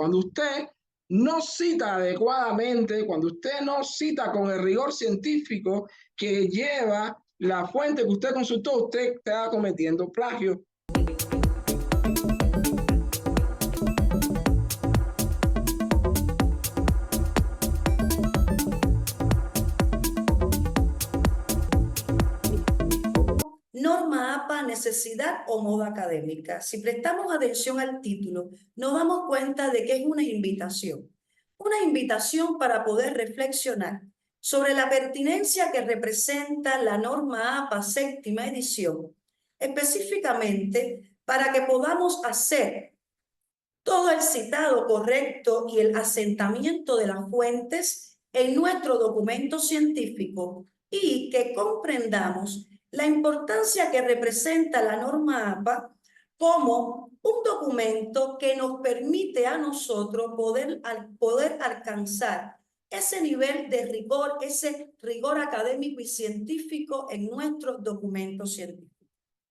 Cuando usted no cita adecuadamente, cuando usted no cita con el rigor científico que lleva la fuente que usted consultó, usted está cometiendo plagio. Norma APA, necesidad o moda académica. Si prestamos atención al título, nos damos cuenta de que es una invitación para poder reflexionar sobre la pertinencia que representa la norma APA séptima edición, específicamente para que podamos hacer todo el citado correcto y el asentamiento de las fuentes en nuestro documento científico y que comprendamos la importancia que representa la norma APA como un documento que nos permite a nosotros poder alcanzar ese nivel de rigor, ese rigor académico y científico en nuestros documentos científicos.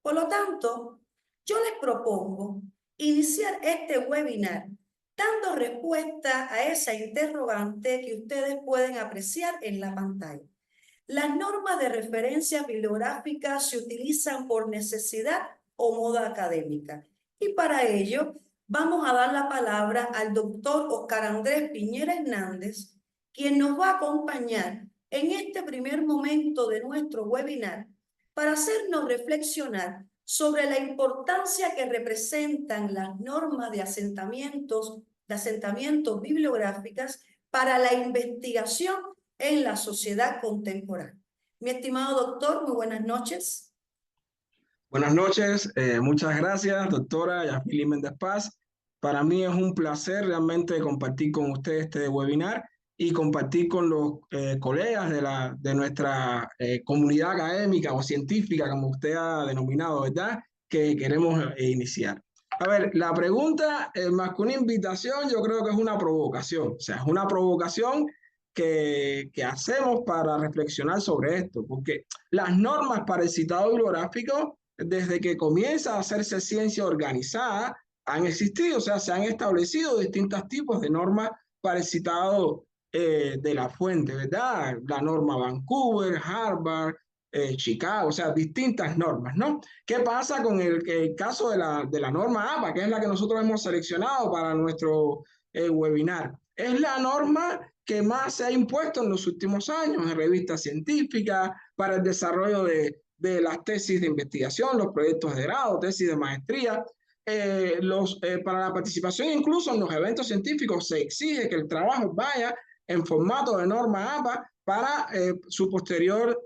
Por lo tanto, yo les propongo iniciar este webinar dando respuesta a esa interrogante que ustedes pueden apreciar en la pantalla. Las normas de referencia bibliográfica se utilizan por necesidad o moda académica. Y para ello vamos a dar la palabra al doctor Oscar Andrés Piñera Hernández, quien nos va a acompañar en este primer momento de nuestro webinar para hacernos reflexionar sobre la importancia que representan las normas de asentamientos bibliográficas para la investigación en la sociedad contemporánea. Mi estimado doctor, muy buenas noches. Buenas noches, muchas gracias, doctora Yasmili Méndez Paz. Para mí es un placer realmente compartir con usted este webinar y compartir con los colegas de nuestra comunidad académica o científica, como usted ha denominado, ¿verdad?, que queremos iniciar. A ver, la pregunta, más que una invitación, yo creo que es una provocación. O sea, es una provocación que hacemos para reflexionar sobre esto, porque las normas para el citado bibliográfico, desde que comienza a hacerse ciencia organizada, han existido, o sea, se han establecido distintos tipos de normas para el citado de la fuente, ¿verdad? La norma Vancouver, Harvard, Chicago, o sea, distintas normas, ¿no? ¿Qué pasa con el caso de la norma APA, que es la que nosotros hemos seleccionado para nuestro webinar? Es la norma que más se ha impuesto en los últimos años en revistas científicas para el desarrollo de las tesis de investigación, los proyectos de grado, tesis de maestría. Para la participación incluso en los eventos científicos se exige que el trabajo vaya en formato de norma APA para su posterior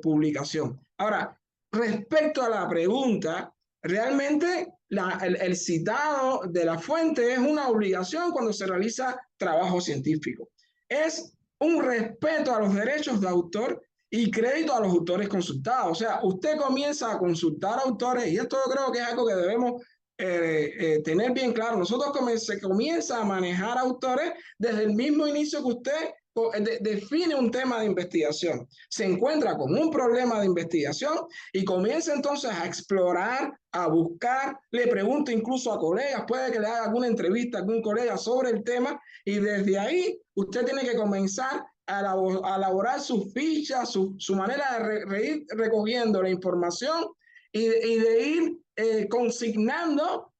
publicación. Ahora, respecto a la pregunta, realmente el citado de la fuente es una obligación cuando se realiza trabajo científico. Es un respeto a los derechos de autor y crédito a los autores consultados. O sea, usted comienza a consultar autores, y esto yo creo que es algo que debemos tener bien claro. Nosotros se comienza a manejar autores desde el mismo inicio que usted define un tema de investigación, se encuentra con un problema de investigación y comienza entonces a explorar, a buscar, le pregunta incluso a colegas, puede que le haga alguna entrevista a algún colega sobre el tema y desde ahí usted tiene que comenzar a elaborar sus fichas, su manera de ir recogiendo la información y de ir consignando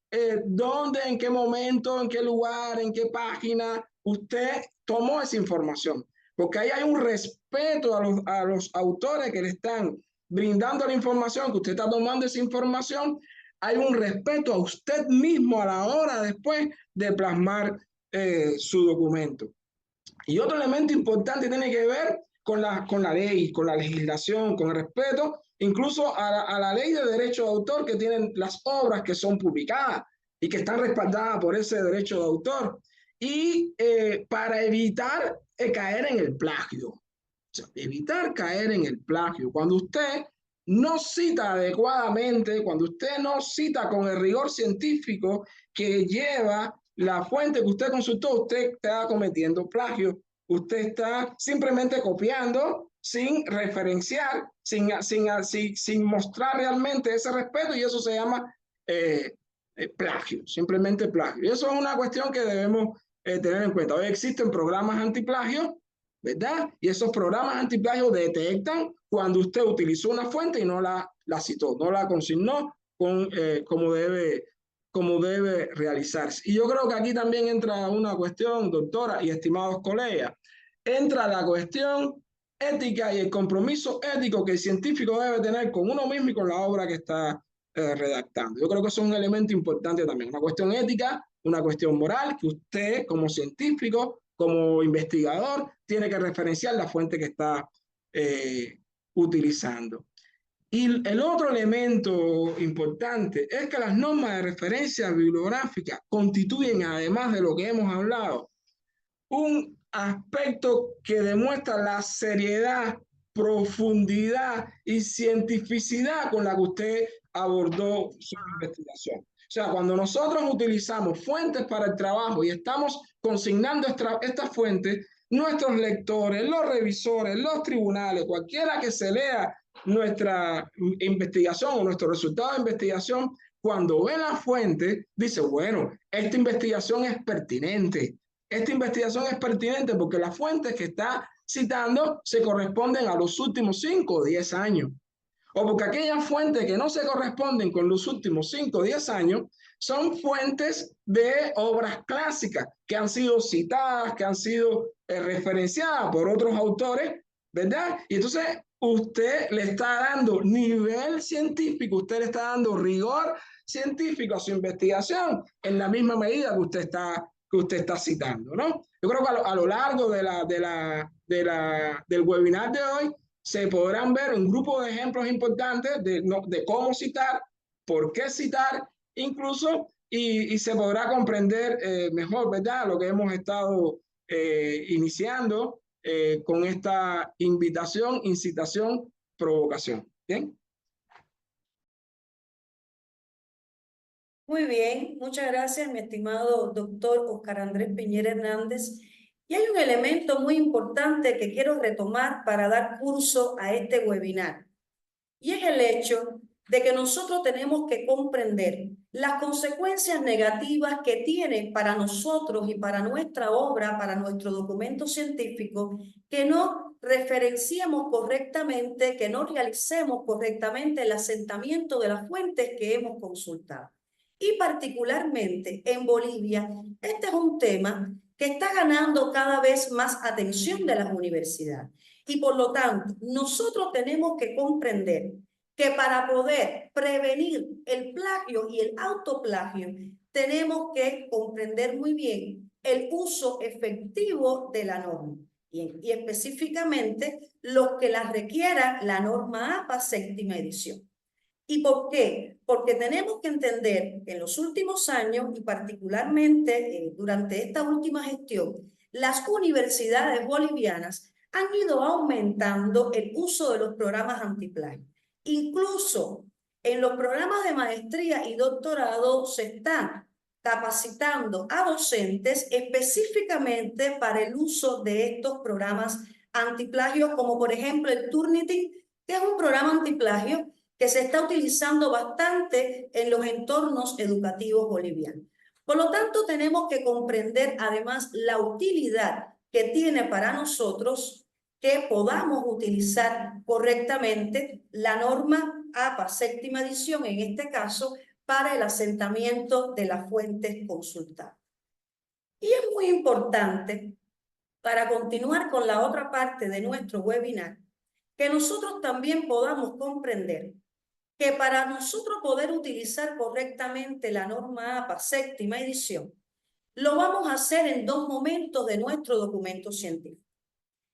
dónde, en qué momento, en qué lugar, en qué página usted tomó esa información. Porque ahí hay un respeto a los autores que le están brindando la información, que usted está tomando esa información. Hay un respeto a usted mismo a la hora después de plasmar su documento. Y otro elemento importante tiene que ver con la ley, con la legislación, con el respeto, incluso a la ley de derecho de autor que tienen las obras que son publicadas y que están respaldadas por ese derecho de autor. Y para evitar caer en el plagio. O sea, evitar caer en el plagio. Cuando usted no cita adecuadamente, cuando usted no cita con el rigor científico que lleva la fuente que usted consultó, usted está cometiendo plagio. Usted está simplemente copiando sin referenciar, sin mostrar realmente ese respeto y eso se llama plagio, simplemente plagio. Y eso es una cuestión que debemos tener en cuenta. Hoy existen programas antiplagio, ¿verdad? Y esos programas antiplagio detectan cuando usted utilizó una fuente y no la citó, no la consignó como debe realizarse. Y yo creo que aquí también entra una cuestión, doctora y estimados colegas, entra la cuestión ética y el compromiso ético que el científico debe tener con uno mismo y con la obra que está redactando. Yo creo que eso es un elemento importante también, una cuestión ética, una cuestión moral, que usted como científico, como investigador, tiene que referenciar la fuente que está utilizando. Y el otro elemento importante es que las normas de referencia bibliográfica constituyen, además de lo que hemos hablado, un aspecto que demuestra la seriedad, profundidad y cientificidad con la que usted abordó su investigación. O sea, cuando nosotros utilizamos fuentes para el trabajo y estamos consignando estas fuentes, nuestros lectores, los revisores, los tribunales, cualquiera que se lea nuestra investigación o nuestro resultado de investigación, cuando ve la fuente, dice, bueno, esta investigación es pertinente. Esta investigación es pertinente porque las fuentes que está citando se corresponden a los últimos 5 o 10 años. O porque aquellas fuentes que no se corresponden con los últimos 5 o 10 años son fuentes de obras clásicas que han sido citadas, que han sido referenciadas por otros autores, ¿verdad? Y entonces usted le está dando nivel científico, usted le está dando rigor científico a su investigación en la misma medida que usted está citando, ¿no? Yo creo que a lo largo del webinar de hoy se podrán ver un grupo de ejemplos importantes de cómo citar, por qué citar, incluso, y se podrá comprender mejor, ¿verdad?, lo que hemos estado iniciando con esta invitación, incitación, provocación. ¿Bien? Muy bien, muchas gracias, mi estimado doctor Oscar Andrés Piñera Hernández. Y hay un elemento muy importante que quiero retomar para dar curso a este webinar. Y es el hecho de que nosotros tenemos que comprender las consecuencias negativas que tiene para nosotros y para nuestra obra, para nuestro documento científico, que no referenciemos correctamente, que no realicemos correctamente el asentamiento de las fuentes que hemos consultado. Y particularmente en Bolivia, este es un tema que está ganando cada vez más atención de las universidades. Y por lo tanto, nosotros tenemos que comprender que para poder prevenir el plagio y el autoplagio, tenemos que comprender muy bien el uso efectivo de la norma. Y específicamente los que la requiera la norma APA séptima edición. ¿Y por qué? Porque tenemos que entender que en los últimos años, y particularmente durante esta última gestión, las universidades bolivianas han ido aumentando el uso de los programas antiplagio. Incluso en los programas de maestría y doctorado se están capacitando a docentes específicamente para el uso de estos programas antiplagio, como por ejemplo el Turnitin, que es un programa antiplagio que se está utilizando bastante en los entornos educativos bolivianos. Por lo tanto, tenemos que comprender además la utilidad que tiene para nosotros que podamos utilizar correctamente la norma APA séptima edición, en este caso, para el asentamiento de las fuentes consultadas. Y es muy importante, para continuar con la otra parte de nuestro webinar, que nosotros también podamos comprender que para nosotros poder utilizar correctamente la norma APA séptima edición, lo vamos a hacer en dos momentos de nuestro documento científico.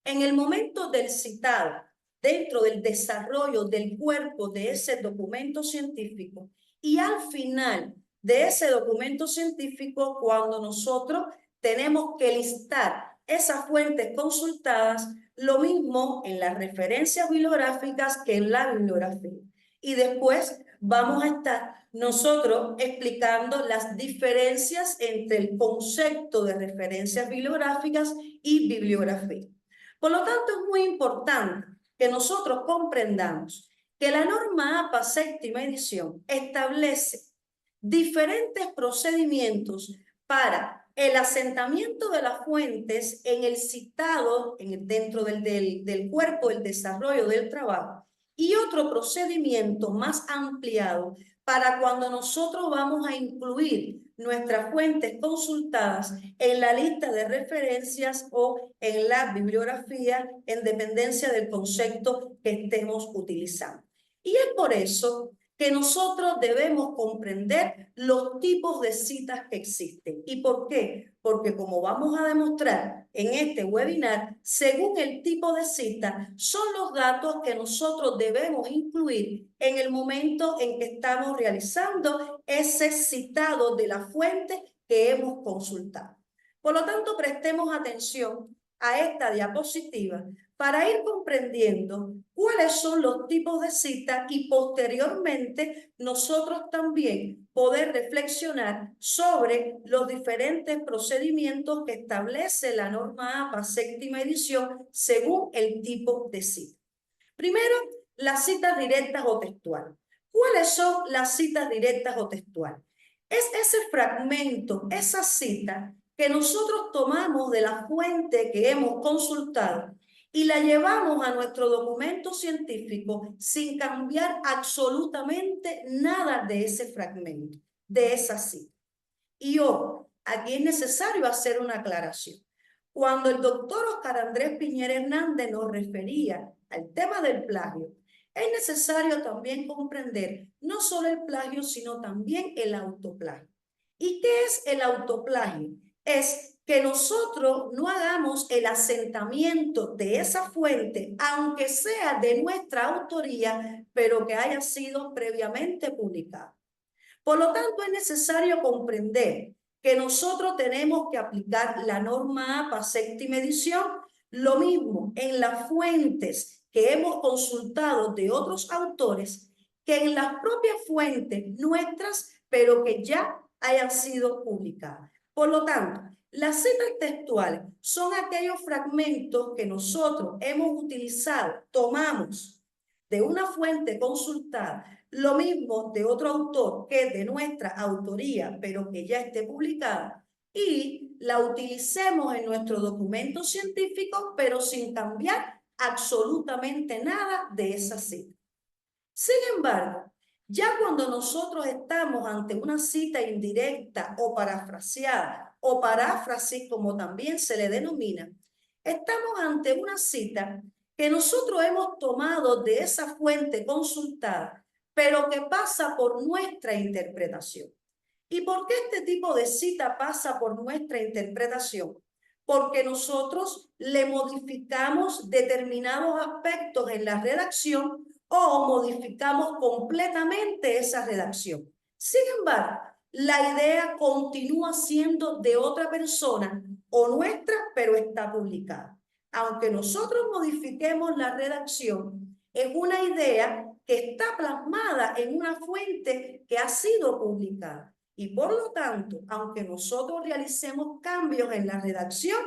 En el momento del citado, dentro del desarrollo del cuerpo de ese documento científico, y al final de ese documento científico, cuando nosotros tenemos que listar esas fuentes consultadas, lo mismo en las referencias bibliográficas que en la bibliografía. Y después vamos a estar nosotros explicando las diferencias entre el concepto de referencias bibliográficas y bibliografía. Por lo tanto, es muy importante que nosotros comprendamos que la norma APA séptima edición establece diferentes procedimientos para el asentamiento de las fuentes en el citado, dentro del cuerpo, el desarrollo del trabajo, y otro procedimiento más ampliado para cuando nosotros vamos a incluir nuestras fuentes consultadas en la lista de referencias o en la bibliografía en dependencia del concepto que estemos utilizando. Y es por eso que nosotros debemos comprender los tipos de citas que existen. ¿Y por qué? Porque como vamos a demostrar en este webinar, según el tipo de cita, son los datos que nosotros debemos incluir en el momento en que estamos realizando ese citado de la fuente que hemos consultado. Por lo tanto, prestemos atención a esta diapositiva para ir comprendiendo cuáles son los tipos de cita y posteriormente nosotros también poder reflexionar sobre los diferentes procedimientos que establece la norma APA séptima edición según el tipo de cita. Primero, las citas directas o textuales. ¿Cuáles son las citas directas o textuales? Es ese fragmento, esa cita que nosotros tomamos de la fuente que hemos consultado y la llevamos a nuestro documento científico sin cambiar absolutamente nada de ese fragmento, de esa cita. Y ojo, aquí es necesario hacer una aclaración. Cuando el doctor Oscar Andrés Piñera Hernández nos refería al tema del plagio, es necesario también comprender no solo el plagio, sino también el autoplagio. ¿Y qué es el autoplagio? Es que nosotros no hagamos el asentamiento de esa fuente, aunque sea de nuestra autoría, pero que haya sido previamente publicada. Por lo tanto, es necesario comprender que nosotros tenemos que aplicar la norma APA séptima edición, lo mismo en las fuentes que hemos consultado de otros autores, que en las propias fuentes nuestras, pero que ya hayan sido publicadas. Por lo tanto, las citas textuales son aquellos fragmentos que nosotros hemos utilizado, tomamos de una fuente consultada, lo mismo de otro autor que de nuestra autoría, pero que ya esté publicada, y la utilicemos en nuestro documento científico, pero sin cambiar absolutamente nada de esa cita. Sin embargo, ya cuando nosotros estamos ante una cita indirecta o parafraseada, o paráfrasis como también se le denomina, estamos ante una cita que nosotros hemos tomado de esa fuente consultada, pero que pasa por nuestra interpretación. ¿Y por qué este tipo de cita pasa por nuestra interpretación? Porque nosotros le modificamos determinados aspectos en la redacción o modificamos completamente esa redacción. Sin embargo, la idea continúa siendo de otra persona o nuestra, pero está publicada. Aunque nosotros modifiquemos la redacción, es una idea que está plasmada en una fuente que ha sido publicada. Y por lo tanto, aunque nosotros realicemos cambios en la redacción,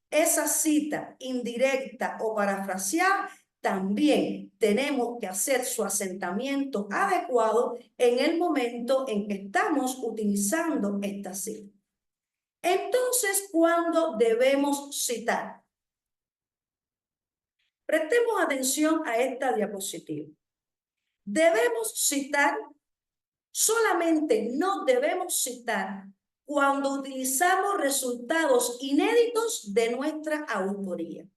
esa cita indirecta o parafraseada también tenemos que hacer su asentamiento adecuado en el momento en que estamos utilizando esta cita. Entonces, ¿cuándo debemos citar? Prestemos atención a esta diapositiva. Debemos citar, solamente no debemos citar cuando utilizamos resultados inéditos de nuestra autoría.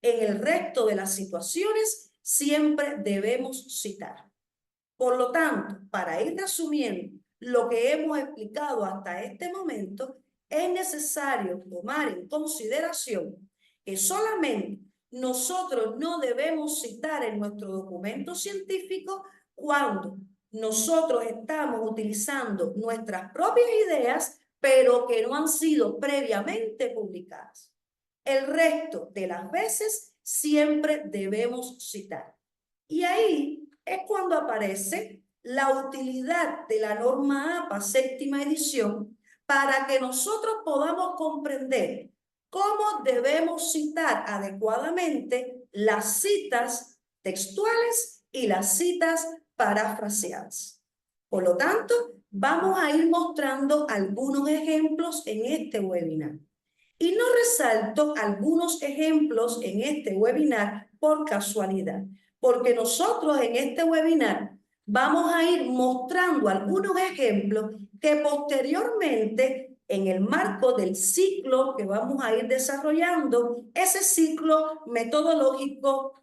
En el resto de las situaciones siempre debemos citar. Por lo tanto, para ir resumiendo lo que hemos explicado hasta este momento, es necesario tomar en consideración que solamente nosotros no debemos citar en nuestro documento científico cuando nosotros estamos utilizando nuestras propias ideas, pero que no han sido previamente publicadas. El resto de las veces siempre debemos citar. Y ahí es cuando aparece la utilidad de la norma APA séptima edición para que nosotros podamos comprender cómo debemos citar adecuadamente las citas textuales y las citas parafraseadas. Por lo tanto, vamos a ir mostrando algunos ejemplos en este webinar. Y no resalto algunos ejemplos en este webinar por casualidad, porque nosotros en este webinar vamos a ir mostrando algunos ejemplos que posteriormente, en el marco del ciclo que vamos a ir desarrollando, ese ciclo metodológico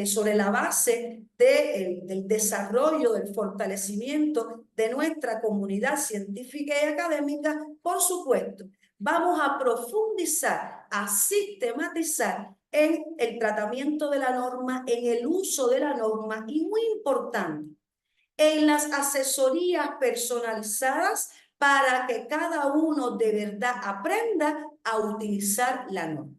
sobre la base del desarrollo, del fortalecimiento de nuestra comunidad científica y académica, por supuesto, vamos a profundizar, a sistematizar en el tratamiento de la norma, en el uso de la norma y, muy importante, en las asesorías personalizadas para que cada uno de verdad aprenda a utilizar la norma.